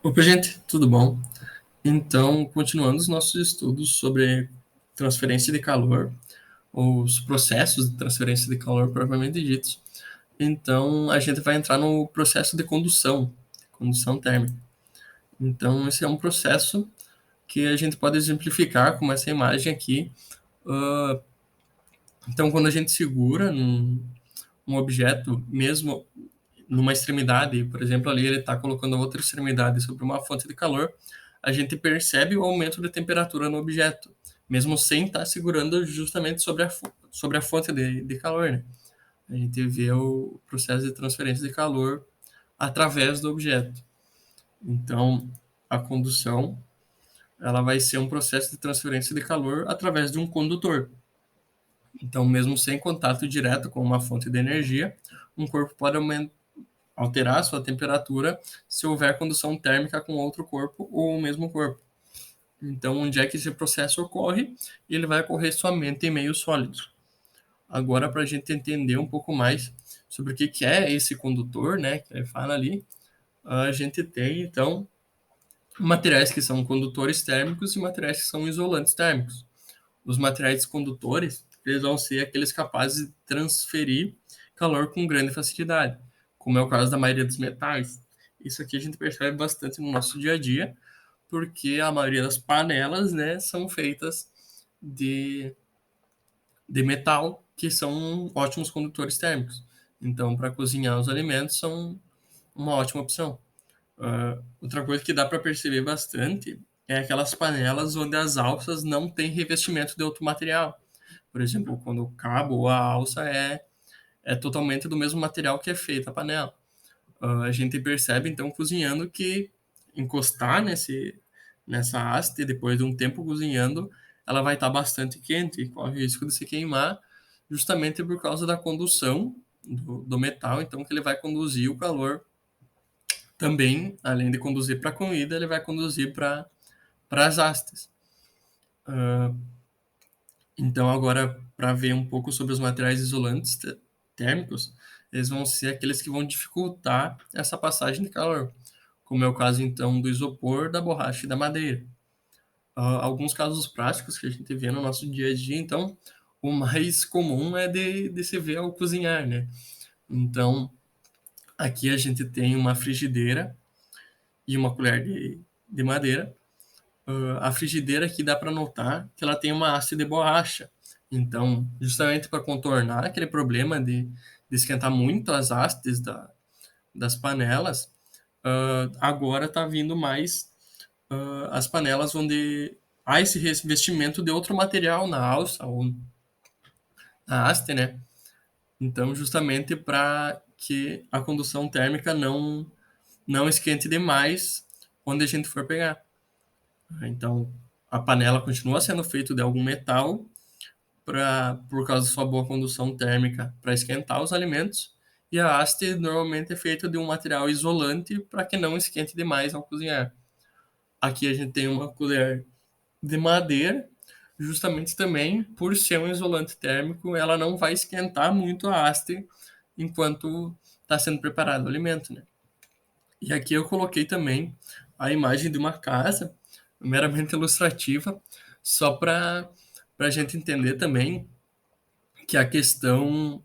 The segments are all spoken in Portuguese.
Opa, gente, tudo bom? Então, continuando os nossos estudos sobre transferência de calor, os processos de transferência de calor propriamente ditos. Então, a gente vai entrar no processo de condução térmica. Então, esse é um processo que a gente pode exemplificar com essa imagem aqui. Ah, então, quando a gente segura um objeto, mesmo numa extremidade, por exemplo, ali ele está colocando a outra extremidade sobre uma fonte de calor, a gente percebe o aumento de temperatura no objeto, mesmo sem estar segurando justamente sobre a fonte de calor, né? A gente vê o processo de transferência de calor através do objeto. Então, a condução, ela vai ser um processo de transferência de calor através de um condutor. Então, mesmo sem contato direto com uma fonte de energia, um corpo pode alterar sua temperatura se houver condução térmica com outro corpo ou o mesmo corpo. Então, onde é que esse processo ocorre? Ele vai ocorrer somente em meio sólido. Agora, para a gente entender um pouco mais sobre o que é esse condutor, né, que ele fala ali, a gente tem, então, materiais que são condutores térmicos e materiais que são isolantes térmicos. Os materiais condutores, eles vão ser aqueles capazes de transferir calor com grande facilidade, como é o caso da maioria dos metais. Isso aqui a gente percebe bastante no nosso dia a dia, porque a maioria das panelas, né, são feitas de, de metal, que são ótimos condutores térmicos. Então, para cozinhar os alimentos, são uma ótima opção. Outra coisa que dá para perceber bastante é aquelas panelas onde as alças não têm revestimento de outro material. Por exemplo, quando o cabo ou a alça é totalmente do mesmo material que é feita a panela. A gente percebe, então, cozinhando que encostar nessa haste, depois de um tempo cozinhando, ela vai estar bastante quente e corre o risco de se queimar, justamente por causa da condução do metal, então, que ele vai conduzir o calor também, além de conduzir para a comida, ele vai conduzir para as hastes. Uh, então, agora, para ver um pouco sobre os materiais isolantes térmicos, eles vão ser aqueles que vão dificultar essa passagem de calor, como é o caso, então, do isopor, da borracha e da madeira. Alguns casos práticos que a gente vê no nosso dia a dia, então, o mais comum é de se ver ao cozinhar, né? Então, aqui a gente tem uma frigideira e uma colher de madeira. A frigideira aqui dá para notar que ela tem uma haste de borracha. Então, justamente para contornar aquele problema de esquentar muito as hastes das panelas, agora está vindo mais as panelas onde há esse revestimento de outro material na alça ou na haste, né? Então, justamente para que a condução térmica não esquente demais onde a gente for pegar. Então, a panela continua sendo feita de algum metal por causa da sua boa condução térmica para esquentar os alimentos, e a haste normalmente é feita de um material isolante para que não esquente demais ao cozinhar. Aqui a gente tem uma colher de madeira, justamente também por ser um isolante térmico, ela não vai esquentar muito a haste enquanto está sendo preparado o alimento, né? E aqui eu coloquei também a imagem de uma casa, meramente ilustrativa, só para a gente entender também que a questão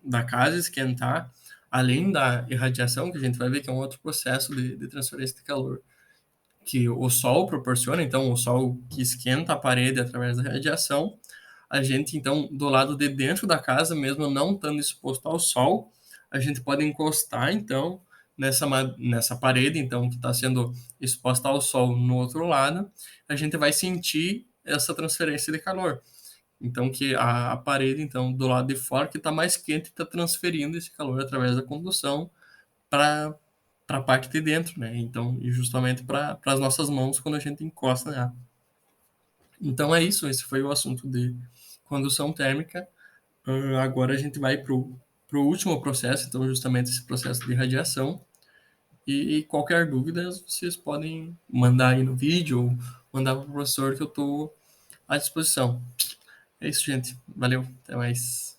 da casa esquentar, além da irradiação, que a gente vai ver que é um outro processo de transferência de calor, que o sol proporciona, então o sol que esquenta a parede através da radiação, a gente então do lado de dentro da casa, mesmo não estando exposto ao sol, a gente pode encostar então nessa parede então que está sendo exposta ao sol no outro lado, a gente vai sentir essa transferência de calor. Então que a parede então do lado de fora que está mais quente está transferindo esse calor através da condução para a parte de dentro, né? Então, e justamente para as nossas mãos quando a gente encosta nela. Então é isso, esse foi o assunto de condução térmica. Agora a gente vai para o último processo, então justamente esse processo de radiação. E qualquer dúvida vocês podem mandar aí no vídeo ou mandar para o professor que eu estou à disposição. É isso, gente. Valeu, até mais.